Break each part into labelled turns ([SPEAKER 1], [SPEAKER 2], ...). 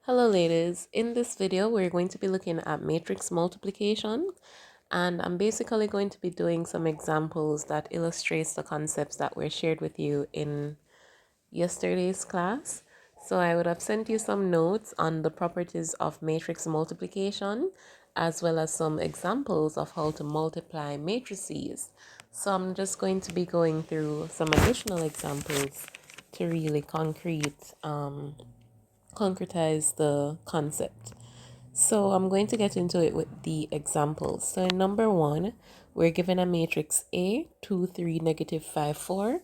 [SPEAKER 1] Hello ladies, in this video we're going to be looking at matrix multiplication, and I'm basically going to be doing some examples that illustrates the concepts that were shared with you in yesterday's class. So I would have sent you some notes on the properties of matrix multiplication as well as some examples of how to multiply matrices. So I'm just going to be going through some additional examples to really concretize the concept. So I'm going to get into it with the examples. So in number one, we're given a matrix A, 2, 3, negative 5, 4,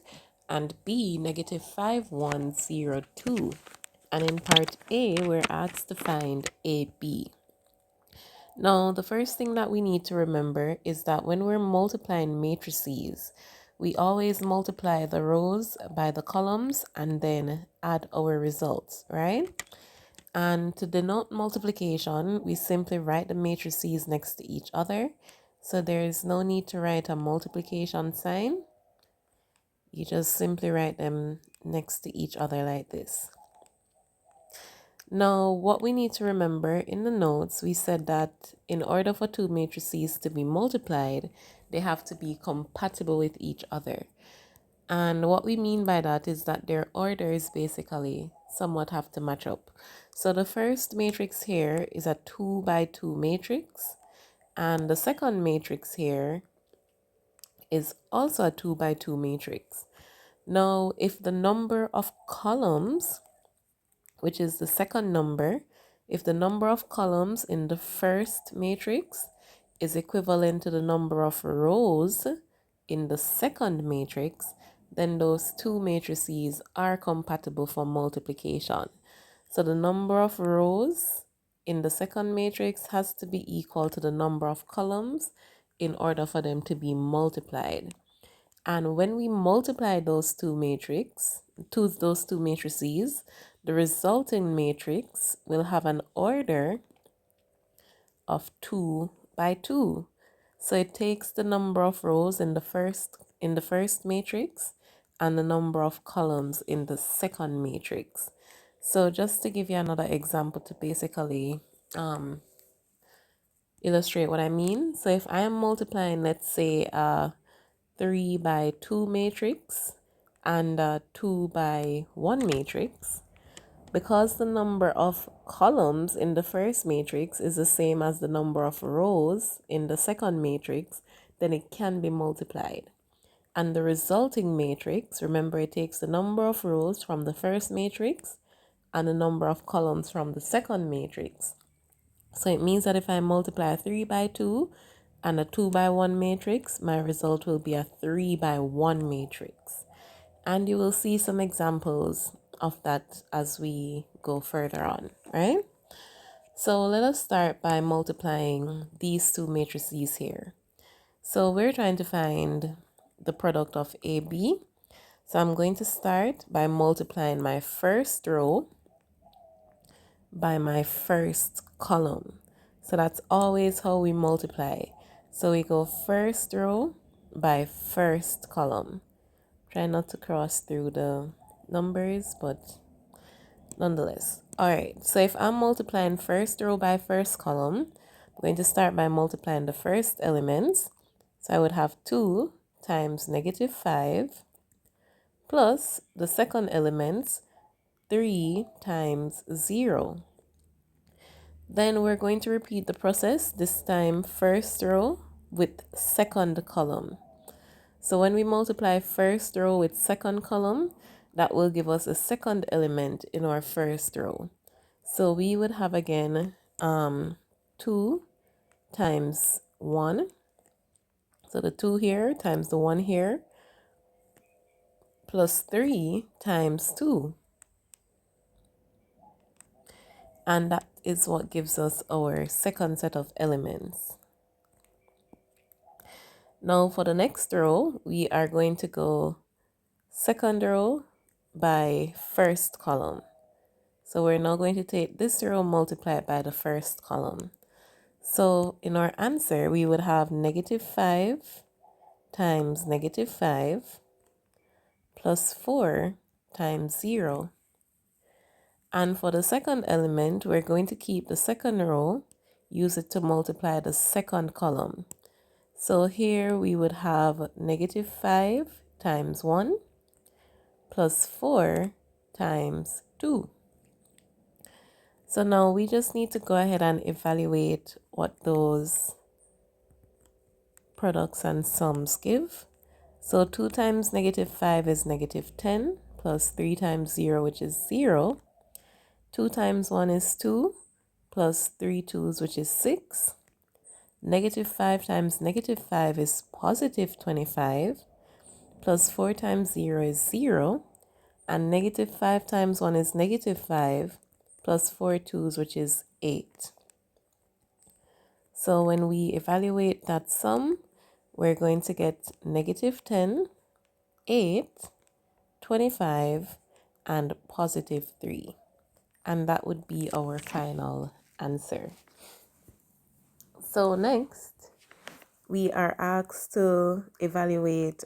[SPEAKER 1] and B, negative 5, 1, 0, 2. And in part A, we're asked to find AB. Now, the first thing that we need to remember is that when we're multiplying matrices, we always multiply the rows by the columns and then add our results, right? And to denote multiplication, we simply write the matrices next to each other. So there is no need to write a multiplication sign. You just simply write them next to each other like this. Now, what we need to remember in the notes, we said that in order for two matrices to be multiplied, they have to be compatible with each other. And what we mean by that is that their orders basically somewhat have to match up. So the first matrix here is a 2 by 2 matrix. And the second matrix here is also a 2 by 2 matrix. Now, if the number of columns, which is the second number, if the number of columns in the first matrix is equivalent to the number of rows in the second matrix, then those two matrices are compatible for multiplication. So the number of rows in the second matrix has to be equal to the number of columns in order for them to be multiplied. And when we multiply those two matrices, the resulting matrix will have an order of 2 by 2. So it takes the number of rows in the first matrix and the number of columns in the second matrix. So just to give you another example to basically illustrate what I mean. So if I am multiplying, let's say, a 3 by 2 matrix and a 2 by 1 matrix, because the number of columns in the first matrix is the same as the number of rows in the second matrix, then it can be multiplied. And the resulting matrix, remember, it takes the number of rows from the first matrix and the number of columns from the second matrix. So it means that if I multiply a 3 by 2 and a 2 by 1 matrix, my result will be a 3 by 1 matrix. And you will see some examples of that as we go further on, right? So let us start by multiplying these two matrices here. So we're trying to find the product of AB. So I'm going to start by multiplying my first row by my first column. So that's always how we multiply. So we go first row by first column. Try not to cross through the numbers, but nonetheless. All right, so if I'm multiplying first row by first column, I'm going to start by multiplying the first elements. So I would have 2 times negative 5 plus the second elements, 3 times 0. Then we're going to repeat the process, this time first row with second column. So when we multiply first row with second column, that will give us a second element in our first row. So we would have again 2 times 1. So the 2 here times the 1 here plus 3 times 2. And that is what gives us our second set of elements. Now for the next row, we are going to go second row by first column. So we're now going to take this row multiplied by the first column. So in our answer, we would have negative 5 times negative 5 plus 4 times 0. And for the second element, we're going to keep the second row, use it to multiply the second column. So here we would have negative 5 times 1 plus 4 times 2. So now we just need to go ahead and evaluate what those products and sums give. So 2 times negative 5 is negative 10 plus 3 times 0, which is 0. 2 times 1 is 2 plus 3 twos, which is 6. Negative 5 times negative 5 is positive 25 plus 4 times 0 is 0. And negative 5 times 1 is negative 5 plus 4 twos, which is 8. So when we evaluate that sum, we're going to get negative 10, 8, 25, and positive 3. And that would be our final answer. So next, we are asked to evaluate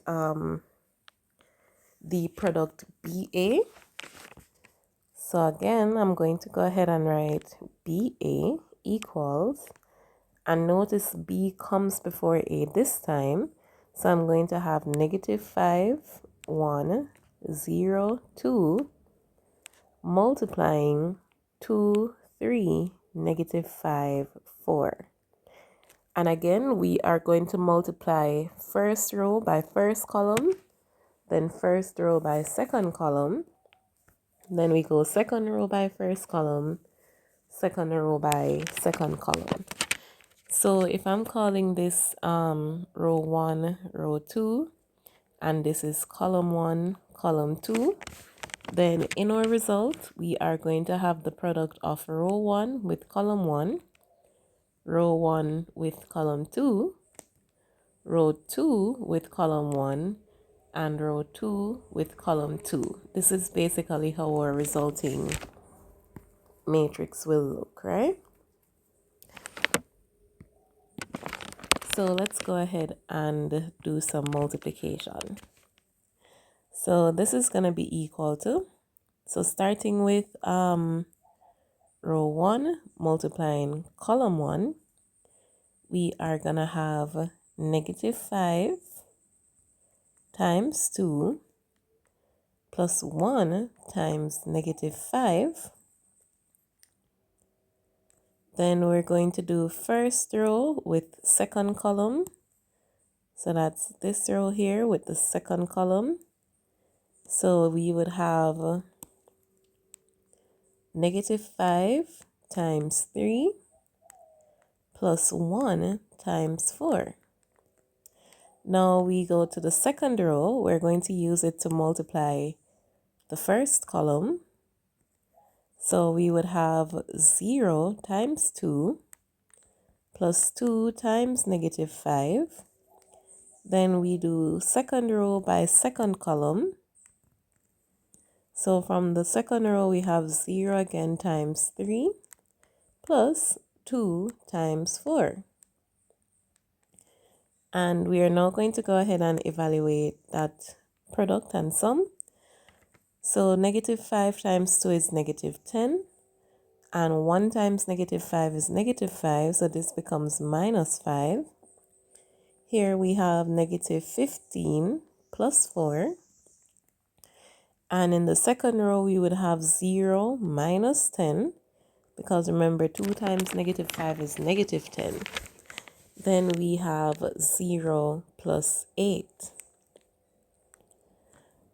[SPEAKER 1] the product BA. So again, I'm going to go ahead and write BA equals, and notice B comes before A this time. So I'm going to have negative 5, 1, 0, 2, multiplying 2, 3, negative 5, 4. And again, we are going to multiply first row by first column, then first row by second column, then we go second row by first column, second row by second column. So if I'm calling this row 1, row 2, and this is column 1, column 2, then in our result, we are going to have the product of row 1 with column 1, row 1 with column 2, row 2 with column 1, and row 2 with column 2. This is basically how our resulting matrix will look, right? So let's go ahead and do some multiplication. So this is going to be equal to, so starting with row 1 multiplying column 1, we are going to have negative 5 times 2 plus 1 times negative 5. Then we're going to do first row with second column. So that's this row here with the second column. So we would have negative 5 times 3 plus 1 times 4. Now we go to the second row. We're going to use it to multiply the first column. So we would have 0 times 2 plus 2 times negative 5. Then we do second row by second column. So from the second row, we have 0 again times 3 plus 2 times 4. And we are now going to go ahead and evaluate that product and sum. So negative 5 times 2 is negative 10. And 1 times negative 5 is negative 5. So this becomes minus 5. Here we have negative 15 plus 4. And in the second row, we would have 0 minus 10. Because remember, 2 times negative 5 is negative 10. Then we have 0 plus 8.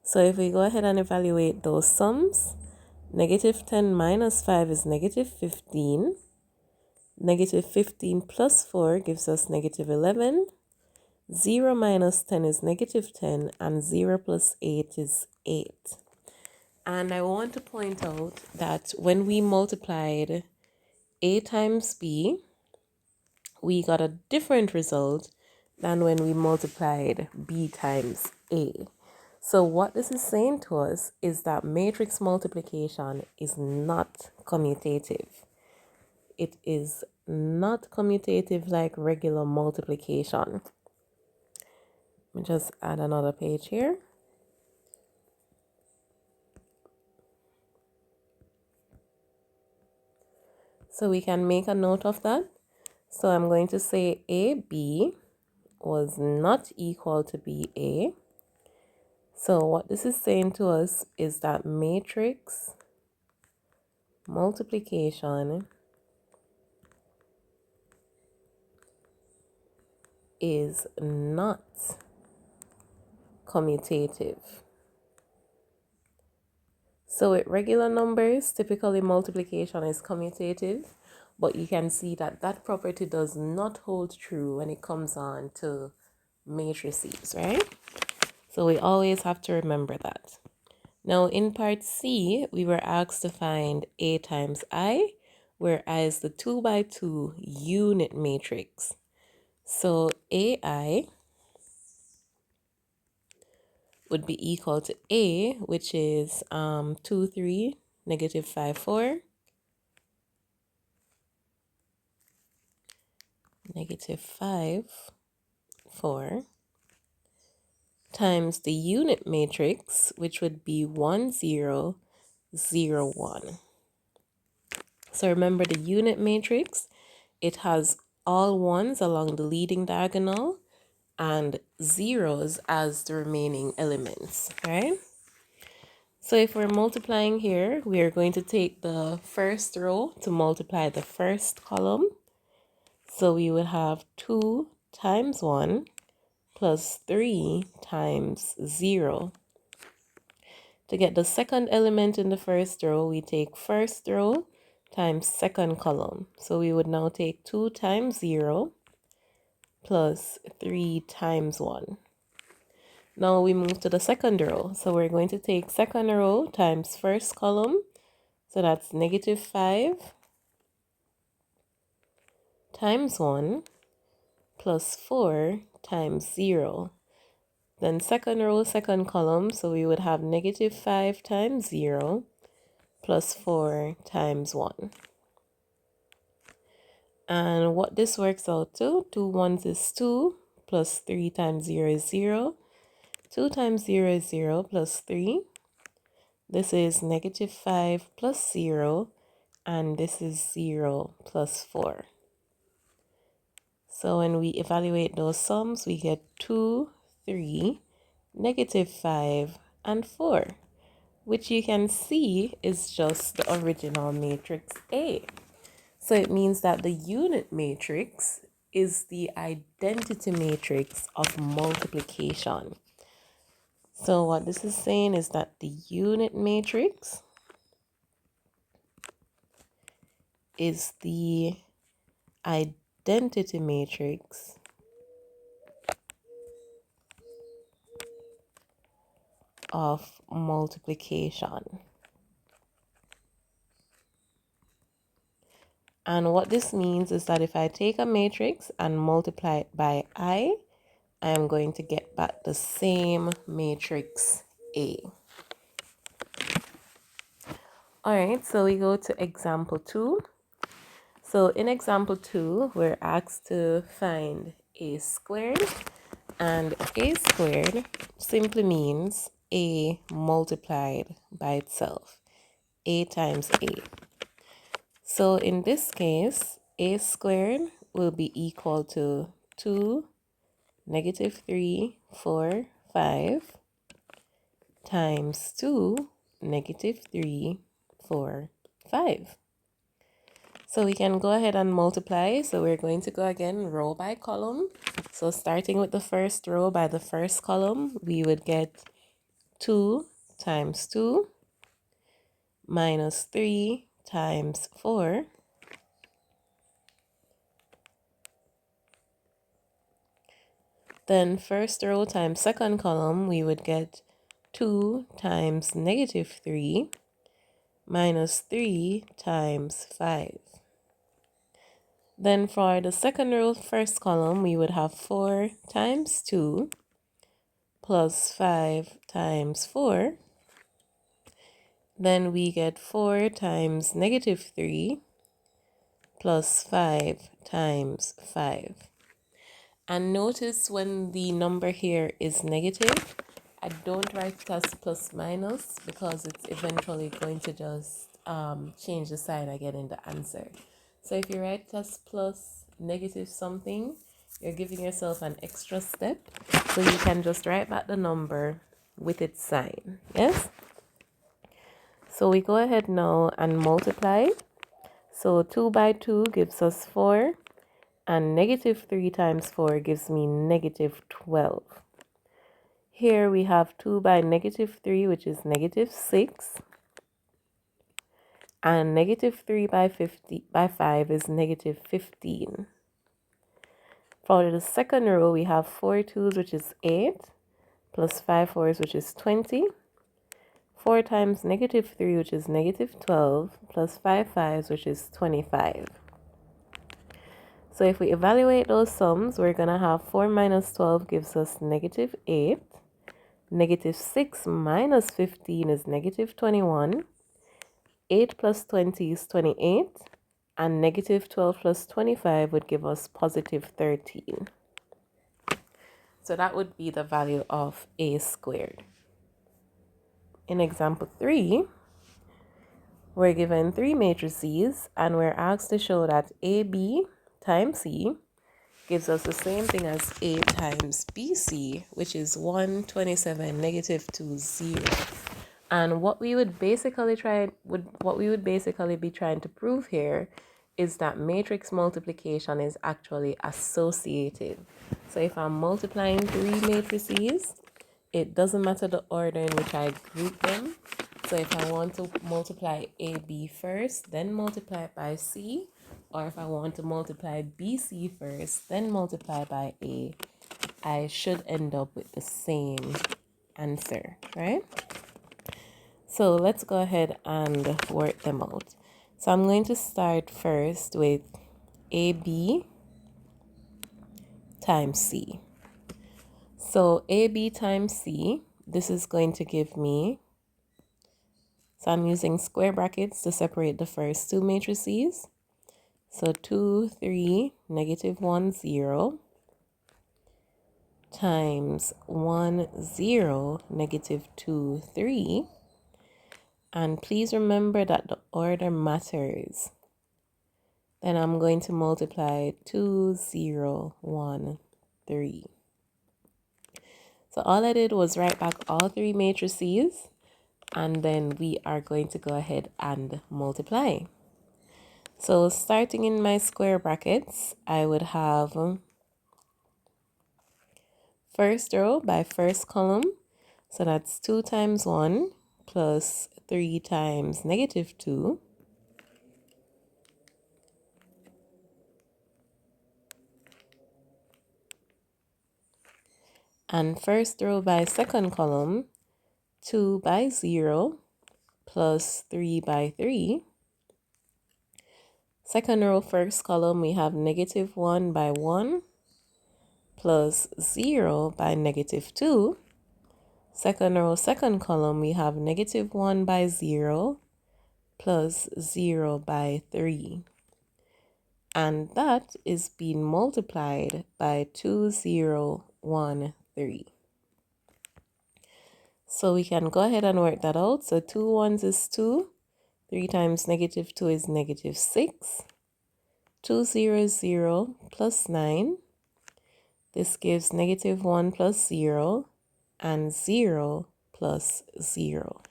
[SPEAKER 1] So if we go ahead and evaluate those sums, negative 10 minus 5 is negative 15. Negative 15 plus 4 gives us negative 11. 0 minus 10 is negative 10. And 0 plus 8 is 8. And I want to point out that when we multiplied A times B, we got a different result than when we multiplied B times A. So what this is saying to us is that matrix multiplication is not commutative. It is not commutative like regular multiplication. Let me just add another page here. So we can make a note of that. So I'm going to say AB was not equal to BA. So what this is saying to us is that matrix multiplication is not commutative. So with regular numbers, typically multiplication is commutative, but you can see that that property does not hold true when it comes on to matrices, right? So we always have to remember that. Now in part C, we were asked to find A times I, where I is the 2 by 2 unit matrix. So AI would be equal to A, which is 2, 3, negative 5, 4, negative 5, 4, times the unit matrix, which would be 1, 0, 0, 1. So remember the unit matrix, it has all ones along the leading diagonal and zeros as the remaining elements, right? So if we're multiplying here, we are going to take the first row to multiply the first column. So we would have 2 times 1 plus 3 times 0. To get the second element in the first row, we take first row times second column. So we would now take 2 times 0 plus 3 times 1. Now we move to the second row. So we're going to take second row times first column. So that's negative 5 times 1 plus 4 times 0. Then second row, second column. So we would have negative 5 times 0 plus 4 times 1. And what this works out to, 2 ones is 2 plus 3 times 0 is 0. 2 times 0 is 0 plus 3. This is negative 5 plus 0, and this is 0 plus 4. So when we evaluate those sums, we get 2, 3, negative 5, and 4, which you can see is just the original matrix A. So it means that the unit matrix is the identity matrix of multiplication. So what this is saying is that the unit matrix is the identity matrix of multiplication. And what this means is that if I take a matrix and multiply it by I am going to get back the same matrix A. All right, so we go to example 2. So in example 2, we're asked to find A squared, and A squared simply means A multiplied by itself, A times A. So in this case, A squared will be equal to 2, negative 3, 4, 5 times 2, negative 3, 4, 5. So we can go ahead and multiply. So we're going to go again row by column. So starting with the first row by the first column, we would get 2 times 2 minus 3 times 4. Then first row times second column, we would get 2 times negative 3 minus 3 times 5. Then for the second row, first column, we would have 4 times 2 plus 5 times 4. Then we get 4 times negative 3 plus 5 times 5. And notice when the number here is negative, I don't write it as plus minus because it's eventually going to just change the sign again in the answer. So if you write as plus negative something, you're giving yourself an extra step. So you can just write back the number with its sign. Yes? So we go ahead now and multiply. So 2 by 2 gives us 4. And negative 3 times 4 gives me negative 12. Here we have 2 by negative 3, which is negative 6. And negative 3 by 5 is negative 15. For the second row, we have 4 2's, which is 8, plus 5 4's, which is 20. 4 times negative 3, which is negative 12, plus 5 5's, which is 25. So if we evaluate those sums, we're going to have 4 minus 12 gives us negative 8. Negative 6 minus 15 is negative 21. 8 plus 20 is 28. And negative 12 plus 25 would give us positive 13. So that would be the value of a squared. In example 3, we're given 3 matrices and we're asked to show that AB times C gives us the same thing as A times BC, which is 127, negative 2, 0. And what we would basically be trying to prove here is that matrix multiplication is actually associative. So if I'm multiplying 3 matrices, it doesn't matter the order in which I group them. So if I want to multiply AB first, then multiply it by C, or if I want to multiply BC first, then multiply by A, I should end up with the same answer, right? So let's go ahead and work them out. So I'm going to start first with AB times C. So AB times C, this is going to give me, so I'm using square brackets to separate the first 2 matrices. So 2, 3, negative 1, 0 times 1, 0, negative 2, 3. And please remember that the order matters. Then I'm going to multiply 2, 0, 1, 3. So all I did was write back all 3 matrices, and then we are going to go ahead and multiply. So starting in my square brackets, I would have first row by first column. So that's 2 times 1 plus 3 times negative 2. And first row by second column, 2 by 0 plus 3 by 3. Second row, first column, we have negative 1 by 1 plus 0 by negative 2. Second row, second column, we have negative 1 by 0 plus 0 by 3. And that is being multiplied by 2, 0, 1, 3. So we can go ahead and work that out. So 2 ones is 2. 3 times negative 2 is negative 6. 2 0 is 0 plus 9. This gives negative 1 plus 0 and 0 plus 0.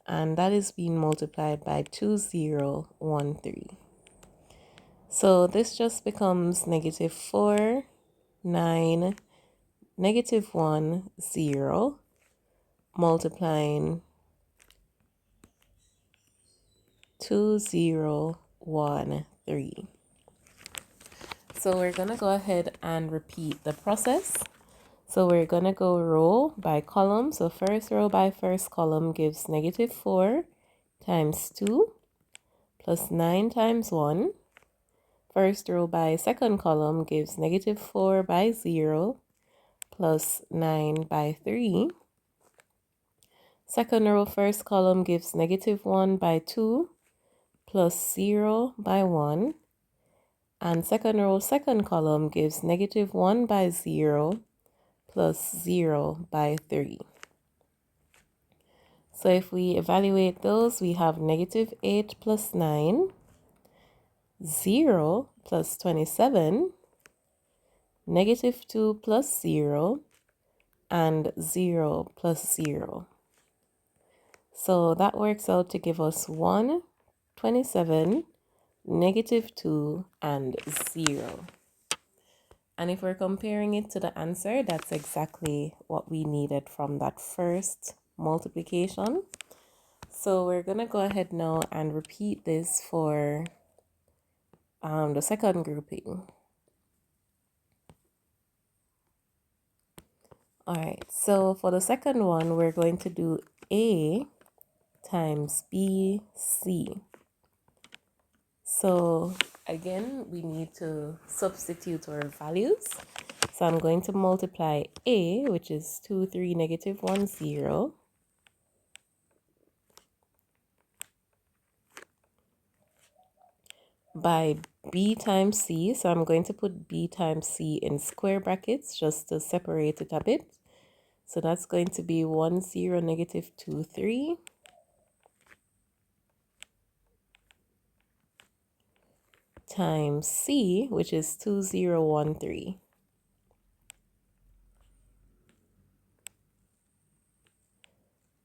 [SPEAKER 1] And that is being multiplied by 2 0 1 3. So this just becomes negative 4 9 negative 1 0 multiplying 2 0 1 3. So we're going to go ahead and repeat the process. So we're going to go row by column. So first row by first column gives negative 4 times 2 plus 9 times 1. First row by second column gives negative 4 by 0 plus 9 by 3. Second row first column gives negative 1 by 2 plus 0 by 1. And second row second column gives negative 1 by 0 plus 0 by 3. So if we evaluate those, we have negative 8 plus 9 0 plus 27, negative 2 plus 0, and 0 plus 0. So that works out to give us 1, 27, negative 2, and 0. And if we're comparing it to the answer, that's exactly what we needed from that first multiplication. So we're going to go ahead now and repeat this for the second grouping. All right, so for the second one, we're going to do A times B, C. So again, we need to substitute our values. So I'm going to multiply A, which is 2, 3, negative 1, 0, by B times C. So I'm going to put B times C in square brackets just to separate it a bit. So that's going to be 1, 0, negative 2, 3. Times C, which is 2, 0, 1, 3.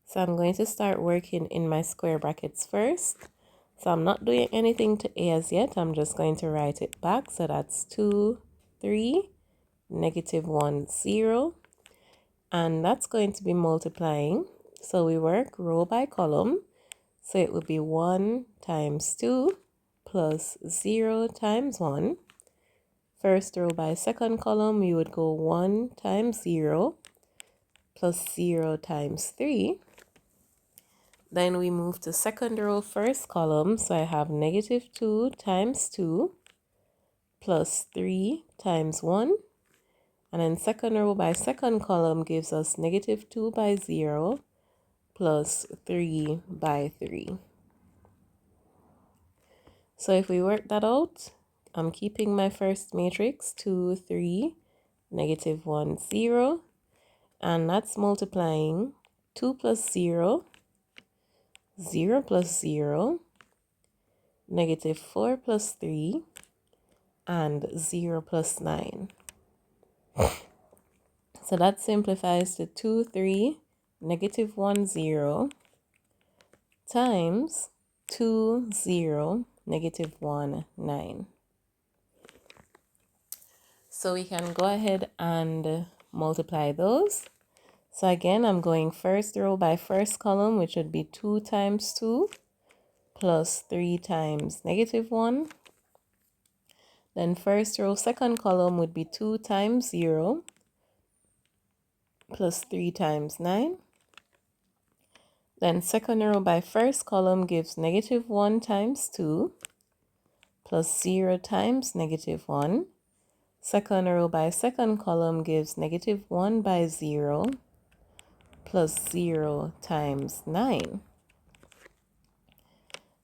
[SPEAKER 1] So I'm going to start working in my square brackets first. So I'm not doing anything to A as yet. I'm just going to write it back. So that's 2, 3, negative 1, 0. And that's going to be multiplying. So we work row by column. So it would be 1 times 2 plus 0 times 1. First row by second column, you would go 1 times 0 plus 0 times 3. Then we move to second row, first column. So I have negative 2 times 2 plus 3 times 1. And then second row by second column gives us negative 2 by 0 plus 3 by 3. So if we work that out, I'm keeping my first matrix, 2, 3, negative 1, 0. And that's multiplying 2 plus 0, 0 plus 0, negative 4 plus 3, and 0 plus 9. So that simplifies to 2, 3, negative 1, 0 times 2, 0, negative 1, 9. So we can go ahead and multiply those. So again, I'm going first row by first column, which would be 2 times 2 plus 3 times negative 1. Then first row, second column would be 2 times 0 plus 3 times 9. Then second row by first column gives negative 1 times 2 plus 0 times negative 1. Second row by second column gives negative 1 by 0 plus 0 times 9.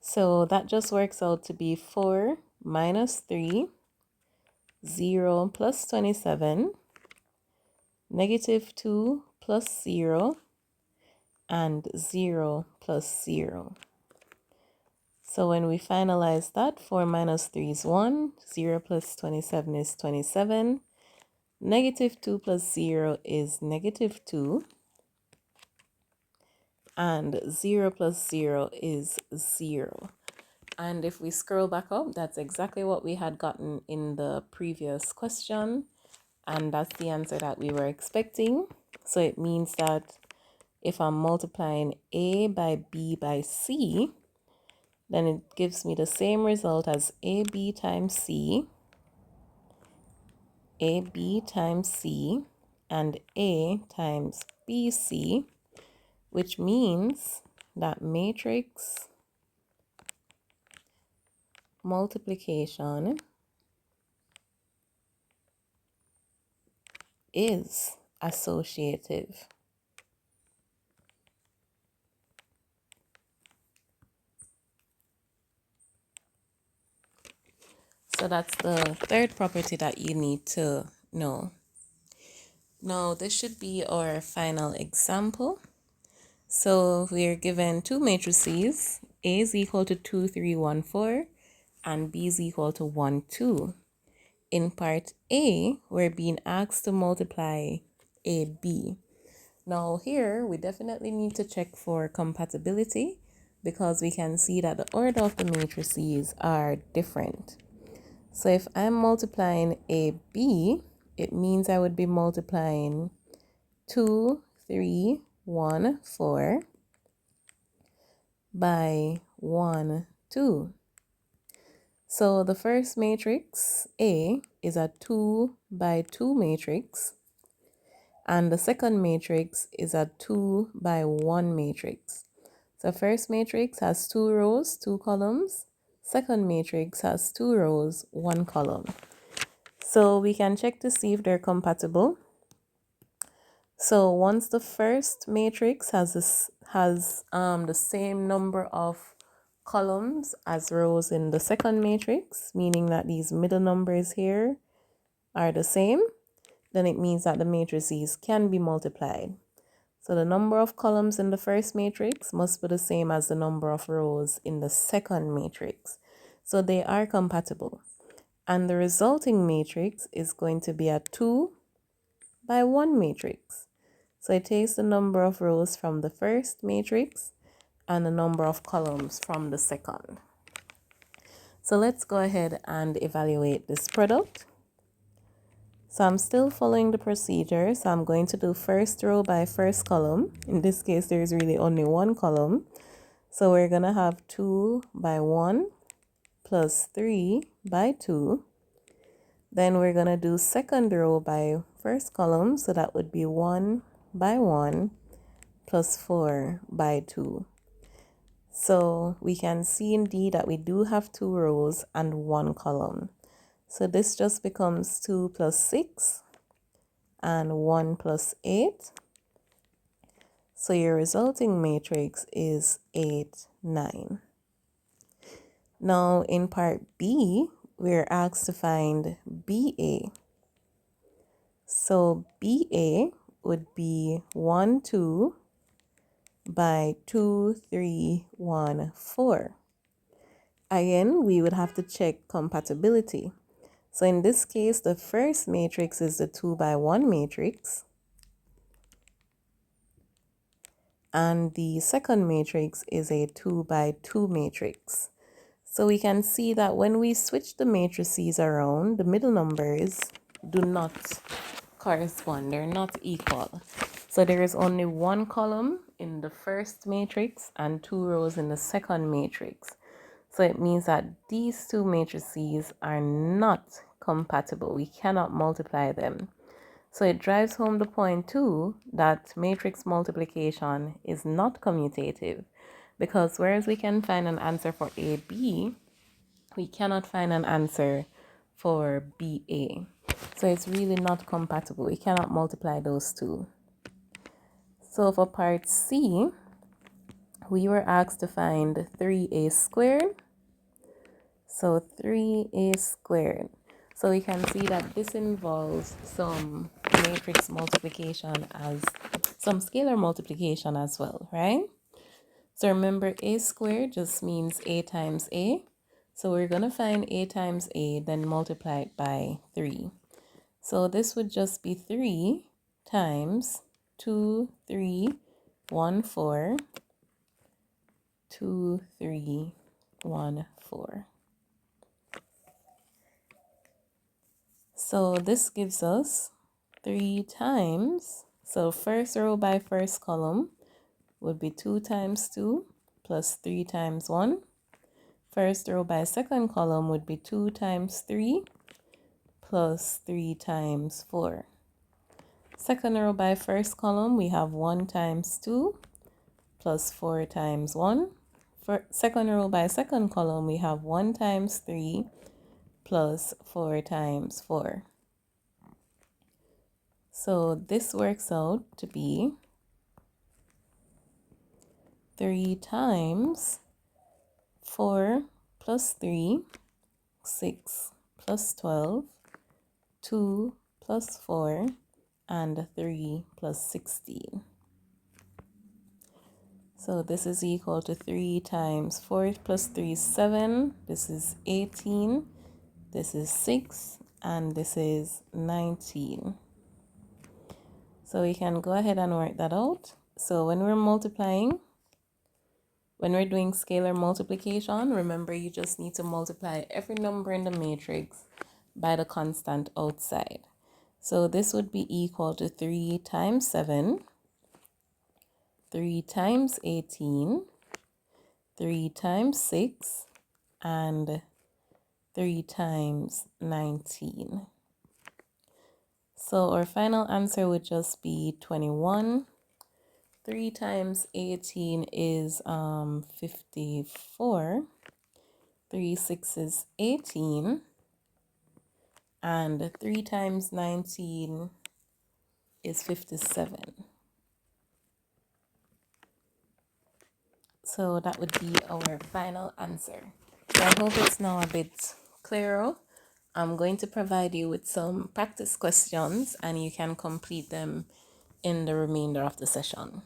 [SPEAKER 1] So that just works out to be 4 minus 3, 0 plus 27, negative 2 plus 0, and 0 plus 0. So when we finalize that, 4 minus 3 is 1, 0 plus 27 is 27, negative 2 plus 0 is negative 2, and 0 plus 0 is 0. And if we scroll back up, that's exactly what we had gotten in the previous question. And that's the answer that we were expecting. So it means that if I'm multiplying A by B by C, then it gives me the same result as AB times C, AB times C, and A times BC, which means that matrix multiplication is associative. So that's the third property that you need to know. Now, this should be our final example. So we are given two matrices. A is equal to 2, 3, 1, 4, and b is equal to 1, 2. In part A, we're being asked to multiply AB. Now here, we definitely need to check for compatibility because we can see that the order of the matrices are different. So if I'm multiplying AB, it means I would be multiplying 2, 3, 1, 4 by 1, 2. So the first matrix, A, is a 2 by 2 matrix, and the second matrix is a 2 by 1 matrix. So first matrix has 2 rows, 2 columns. Second matrix has 2 rows, 1 column. So we can check to see if they're compatible. So once the first matrix has the same number of columns as rows in the second matrix, meaning that these middle numbers here are the same, then it means that the matrices can be multiplied. So the number of columns in the first matrix must be the same as the number of rows in the second matrix. So they are compatible. And the resulting matrix is going to be a 2 by 1 matrix. So it takes the number of rows from the first matrix and the number of columns from the second. So let's go ahead and evaluate this product. So I'm still following the procedure. So I'm going to do first row by first column. In this case, there's really only one column. So we're going to have 2 by 1 plus 3 by 2. Then we're going to do second row by first column. So that would be 1 by 1 plus 4 by 2. So we can see indeed that we do have 2 rows and 1 column. So this just becomes 2 plus 6 and 1 plus 8. So your resulting matrix is 8, 9. Now in part B, we're asked to find BA. So BA would be 1, 2 by 2, 3, 1, 4. Again, we would have to check compatibility. So in this case, the first matrix is the 2 by 1 matrix. And the second matrix is a 2 by 2 matrix. So we can see that when we switch the matrices around, the middle numbers do not correspond. They're not equal. So there is only one column in the first matrix and 2 rows in the second matrix. So it means that these two matrices are not compatible. We cannot multiply them. So it drives home the point too that matrix multiplication is not commutative, because whereas we can find an answer for AB, we cannot find an answer for BA. So it's really not compatible. We cannot multiply those two. So for part C, we were asked to find 3a squared. So 3a squared. So we can see that this involves some matrix multiplication as some scalar multiplication as well, right? So remember, a squared just means a times a. So we're going to find a times a, then multiply it by 3. So this would just be 3 times 2, 3, 1, 4, 2, 3, 1, 4. So this gives us 3 times, so first row by first column would be 2 times 2 plus 3 times 1. First row by second column would be 2 times 3 plus 3 times 4. Second row by first column, we have 1 times 2 plus 4 times 1. For second row by second column, we have 1 times 3 plus 4 times 4. So this works out to be 3 times 4 plus 3, 6 plus 12, 2 plus 4, and 3 plus 16. So this is equal to 3 times 4 plus 3 is 7. This is 18. This is 6. And this is 19. So we can go ahead and work that out. So when we're multiplying, when we're doing scalar multiplication, remember you just need to multiply every number in the matrix by the constant outside. So this would be equal to 3 times 7, 3 times 18, 3 times 6, and 3 times 19. So our final answer would just be 21. 3 times 18 is 54. 3 6 is 18. And 3 times 19 is 57. So that would be our final answer. So I hope it's now a bit clearer. I'm going to provide you with some practice questions and you can complete them in the remainder of the session.